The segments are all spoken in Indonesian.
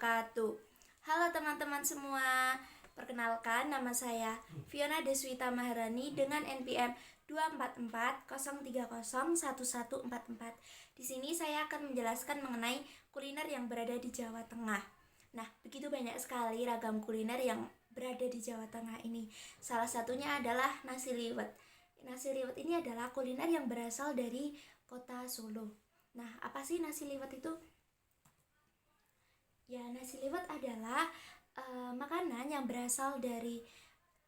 wabarakatuh. Halo teman-teman semua, perkenalkan nama saya Fiona Deswita Maharani dengan NPM 24403011144. Di sini saya akan menjelaskan mengenai kuliner yang berada di Jawa Tengah. Nah, begitu banyak sekali ragam kuliner yang berada di Jawa Tengah ini. Salah satunya adalah nasi liwet. Nasi liwet ini adalah kuliner yang berasal dari kota Solo. Nah, apa sih nasi liwet itu? Ya, nasi liwet adalah makanan yang berasal dari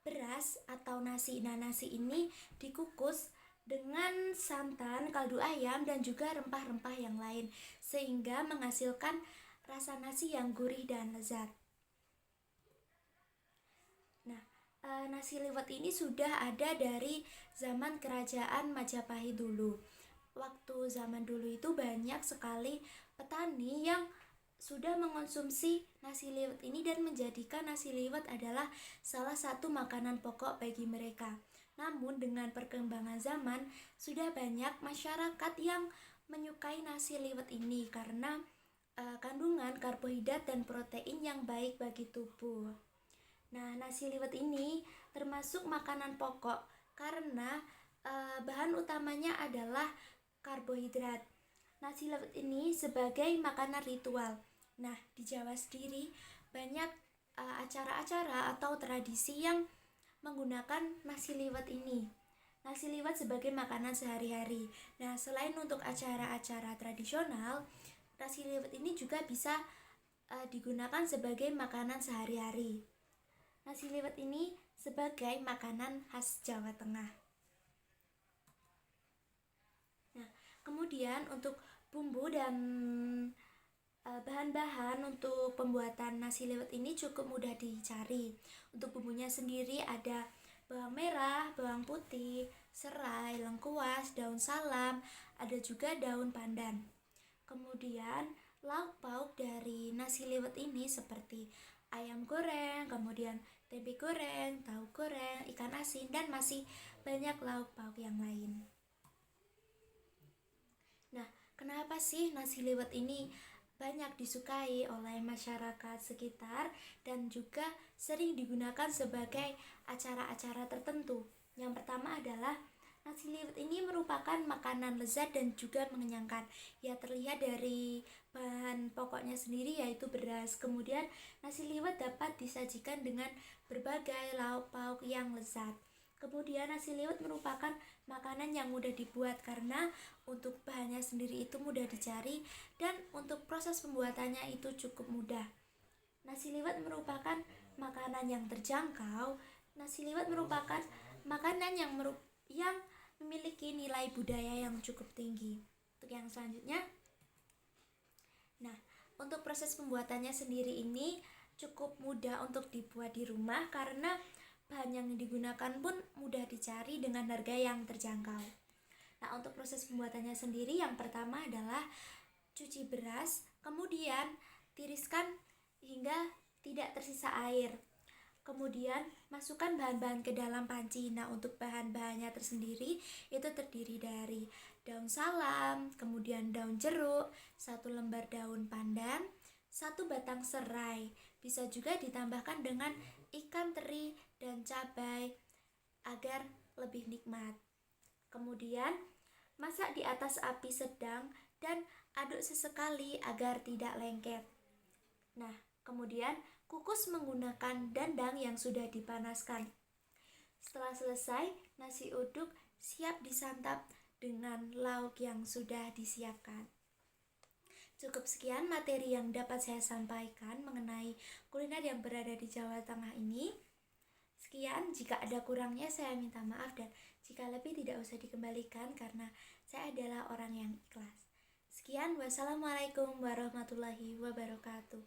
beras atau nasi. Nah, nasi ini dikukus dengan santan, kaldu ayam, dan juga rempah-rempah yang lain, sehingga menghasilkan rasa nasi yang gurih dan lezat. Nah, nasi liwet ini sudah ada dari zaman kerajaan Majapahit dulu. Waktu zaman dulu itu banyak sekali petani yang sudah mengonsumsi nasi liwet ini dan menjadikan nasi liwet adalah salah satu makanan pokok bagi mereka. Namun dengan perkembangan zaman, sudah banyak masyarakat yang menyukai nasi liwet ini karena kandungan karbohidrat dan protein yang baik bagi tubuh. Nah, nasi liwet ini termasuk makanan pokok karena bahan utamanya adalah karbohidrat. Nasi liwet ini sebagai makanan ritual. Nah, di Jawa sendiri banyak acara-acara atau tradisi yang menggunakan nasi liwet ini. Nasi liwet sebagai makanan sehari-hari. Nah, selain untuk acara-acara tradisional, nasi liwet ini juga bisa digunakan sebagai makanan sehari-hari. Nasi liwet ini sebagai makanan khas Jawa Tengah. Nah, kemudian untuk bumbu dan bahan-bahan untuk pembuatan nasi liwet ini cukup mudah dicari. Untuk bumbunya sendiri ada bawang merah, bawang putih, serai, lengkuas, daun salam, ada juga daun pandan. Kemudian lauk pauk dari nasi liwet ini seperti ayam goreng, kemudian tempe goreng, tahu goreng, ikan asin, dan masih banyak lauk pauk yang lain. Nah, kenapa sih nasi liwet ini banyak disukai oleh masyarakat sekitar dan juga sering digunakan sebagai acara-acara tertentu? Yang pertama adalah nasi liwet ini merupakan makanan lezat dan juga mengenyangkan. Ya, terlihat dari bahan pokoknya sendiri yaitu beras. Kemudian nasi liwet dapat disajikan dengan berbagai lauk pauk yang lezat. Kemudian nasi liwet merupakan makanan yang mudah dibuat karena untuk bahannya sendiri itu mudah dicari dan untuk proses pembuatannya itu cukup mudah. Nasi liwet merupakan makanan yang terjangkau. Nasi liwet merupakan makanan yang memiliki nilai budaya yang cukup tinggi. Untuk yang selanjutnya, nah, untuk proses pembuatannya sendiri ini cukup mudah untuk dibuat di rumah karena bahan yang digunakan pun mudah dicari dengan harga yang terjangkau. Nah, untuk proses pembuatannya sendiri yang pertama adalah cuci beras, kemudian tiriskan hingga tidak tersisa air. Kemudian masukkan bahan-bahan ke dalam panci. Nah, untuk bahan-bahannya tersendiri itu terdiri dari daun salam, kemudian daun jeruk, 1 lembar daun pandan, 1 batang serai. Bisa juga ditambahkan dengan ikan teri dan cabai agar lebih nikmat. Kemudian masak di atas api sedang dan aduk sesekali agar tidak lengket. Nah, kemudian kukus menggunakan dandang yang sudah dipanaskan. Setelah selesai, nasi uduk siap disantap dengan lauk yang sudah disiapkan. Cukup sekian materi yang dapat saya sampaikan mengenai kuliner yang berada di Jawa Tengah ini. Sekian, jika ada kurangnya saya minta maaf dan jika lebih tidak usah dikembalikan karena saya adalah orang yang ikhlas. Sekian, wassalamualaikum warahmatullahi wabarakatuh.